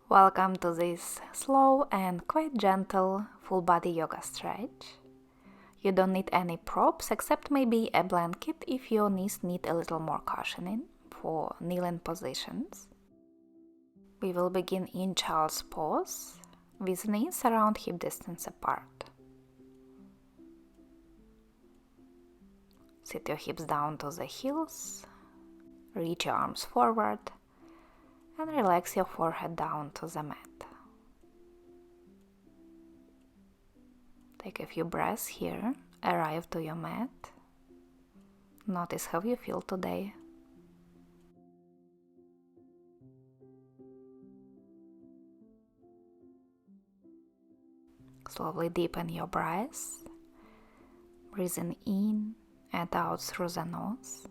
Welcome to this slow and quite gentle full body yoga stretch. You don't need any props except maybe a blanket if your knees need a little more cushioning for kneeling positions. We will begin in child's pose with knees around hip distance apart. Sit your hips down to the heels, reach your arms forward, and relax your forehead down to the mat. Take a few breaths here, arrive to your mat. Notice how you feel today. Slowly deepen your breath, breathing in and out through the nose.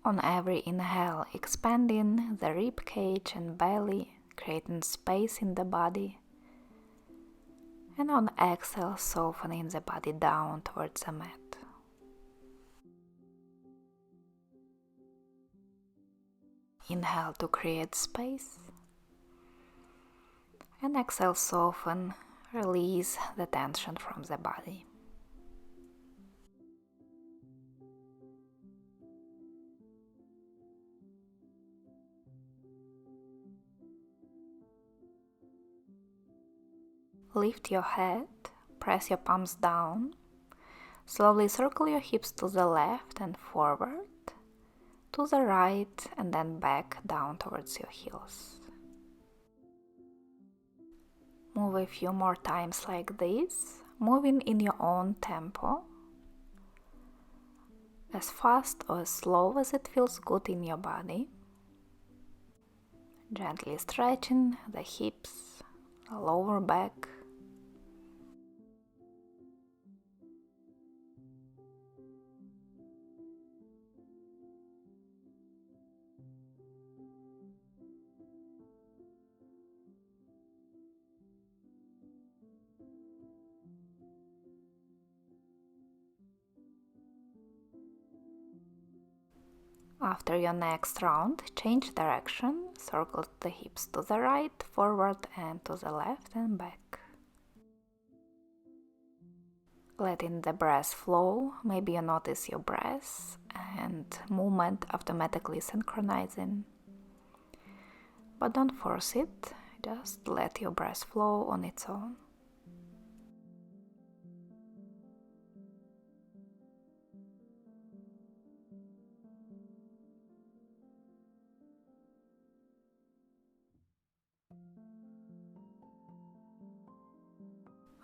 On every inhale, expanding the rib cage and belly, creating space in the body. And on exhale, softening the body down towards the mat. Inhale to create space. And exhale, soften, release the tension from the body. Lift your head, press your palms down, slowly circle your hips to the left and forward, to the right and then back down towards your heels. Move a few more times like this, moving in your own tempo, as fast or as slow as it feels good in your body. Gently stretching the hips, the lower back. After your next round, change direction, circle the hips to the right, forward and to the left and back. Letting the breath flow, maybe you notice your breath and movement automatically synchronizing. But don't force it, just let your breath flow on its own.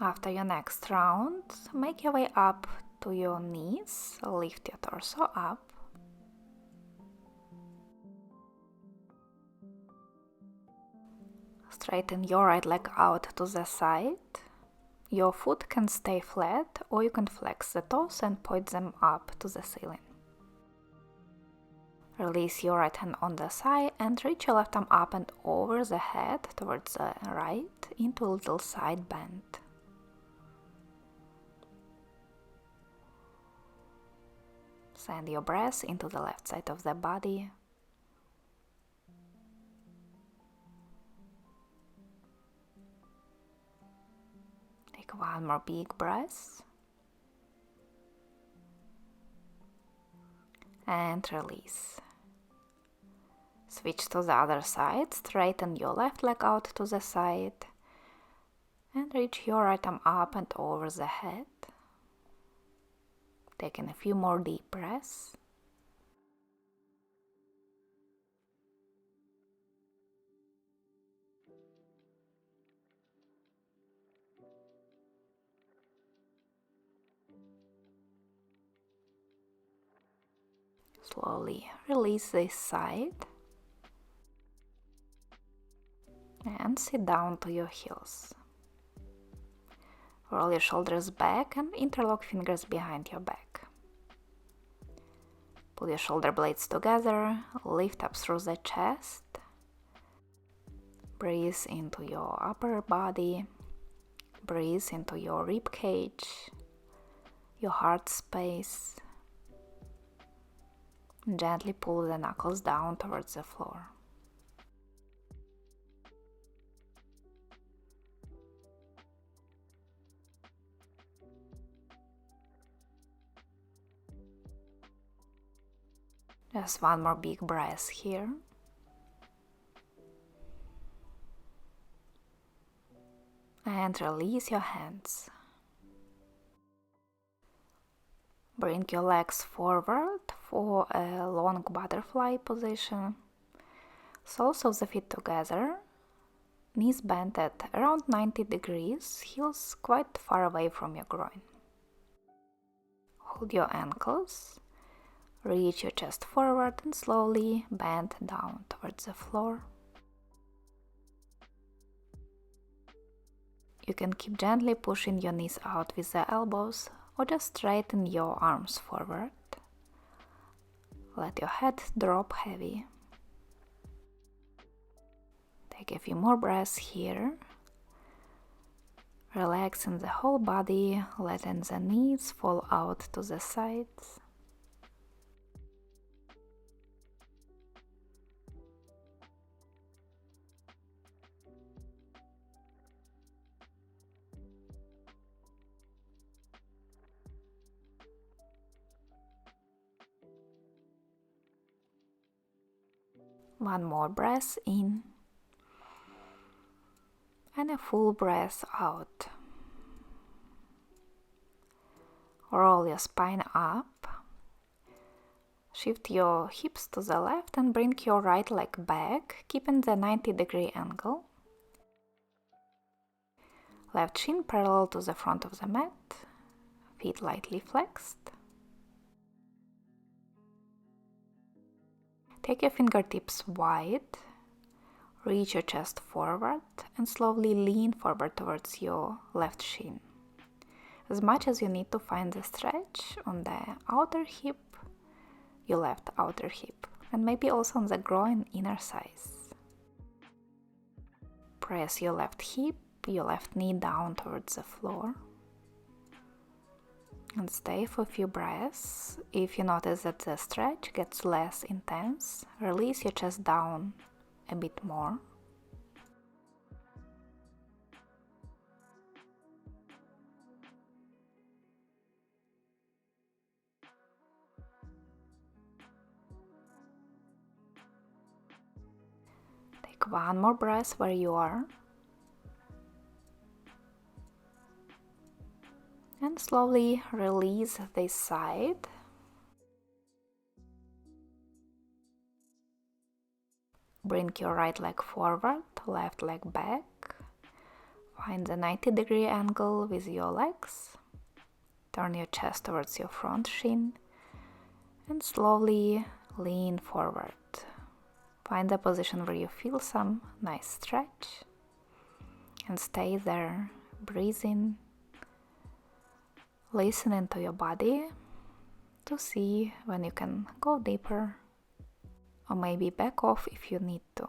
After your next round, make your way up to your knees, lift your torso up. Straighten your right leg out to the side. Your foot can stay flat or you can flex the toes and point them up to the ceiling. Release your right hand on the side and reach your left arm up and over the head towards the right into a little side bend. Send your breath into the left side of the body. Take one more big breath. And release. Switch to the other side, straighten your left leg out to the side and reach your right arm up and over the head. Taking a few more deep breaths. Slowly release this side and sit down to your heels. Roll your shoulders back and interlock fingers behind your back. Pull your shoulder blades together, lift up through the chest. Breathe into your upper body. Breathe into your rib cage, your heart space. Gently pull the knuckles down towards the floor. Just one more big breath here. And release your hands. Bring your legs forward for a long butterfly position. Soles of the feet together, knees bent at around 90 degrees, heels quite far away from your groin. Hold your ankles, reach your chest forward and slowly bend down towards the floor. You can keep gently pushing your knees out with the elbows or just straighten your arms forward. Let your head drop heavy. Take a few more breaths here. Relaxing the whole body, letting the knees fall out to the sides. One more breath in and a full breath out. Roll your spine up. Shift your hips to the left and bring your right leg back, keeping the 90-degree angle. Left shin parallel to the front of the mat, feet lightly flexed. Take your fingertips wide, reach your chest forward and slowly lean forward towards your left shin. As much as you need to find the stretch on the outer hip, your left outer hip, and maybe also on the groin inner thighs. Press your left hip, your left knee down towards the floor. And stay for a few breaths. If you notice that the stretch gets less intense, release your chest down a bit more. Take one more breath where you are. And slowly release this side. Bring your right leg forward, left leg back. Find the 90-degree angle with your legs. Turn your chest towards your front shin and slowly lean forward. Find a position where you feel some nice stretch and stay there, breathing. Listen into your body to see when you can go deeper or maybe back off if you need to.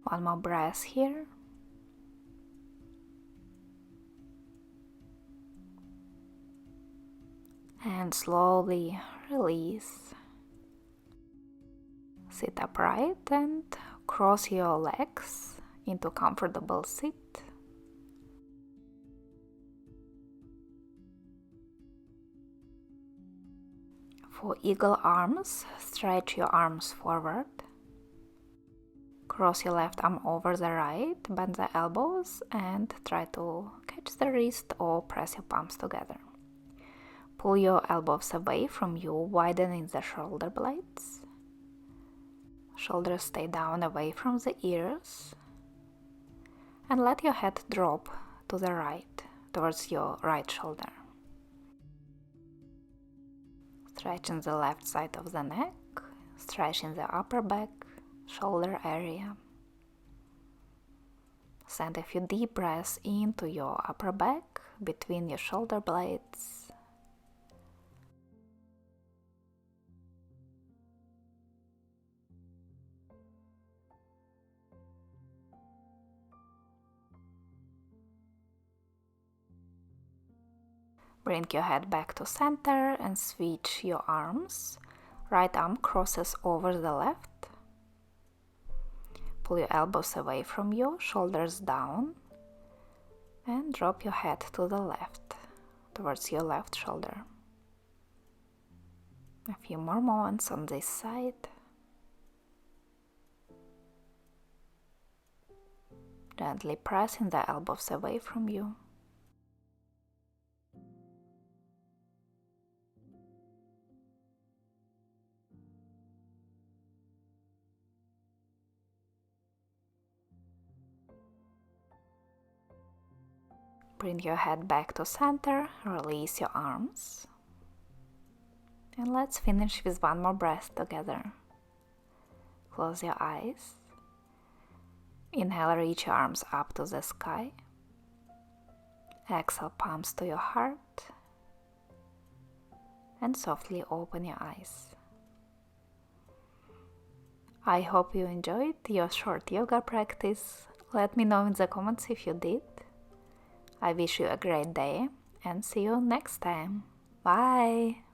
One more breath here. And slowly release. Sit upright and cross your legs into comfortable sit. For eagle arms, stretch your arms forward. Cross your left arm over the right, bend the elbows and try to catch the wrist or press your palms together. Pull your elbows away from you, widening the shoulder blades. Shoulders stay down away from the ears. And let your head drop to the right, towards your right shoulder. Stretching the left side of the neck, stretching the upper back, shoulder area. Send a few deep breaths into your upper back, between your shoulder blades. Bring your head back to center and switch your arms. Right arm crosses over the left. Pull your elbows away from you, shoulders down, and drop your head to the left, towards your left shoulder. A few more moments on this side. Gently pressing the elbows away from you. Bring your head back to center, release your arms. And let's finish with one more breath together. Close your eyes. Inhale, reach your arms up to the sky. Exhale, palms to your heart. And softly open your eyes. I hope you enjoyed your short yoga practice. Let me know in the comments if you did. I wish you a great day and see you next time. Bye!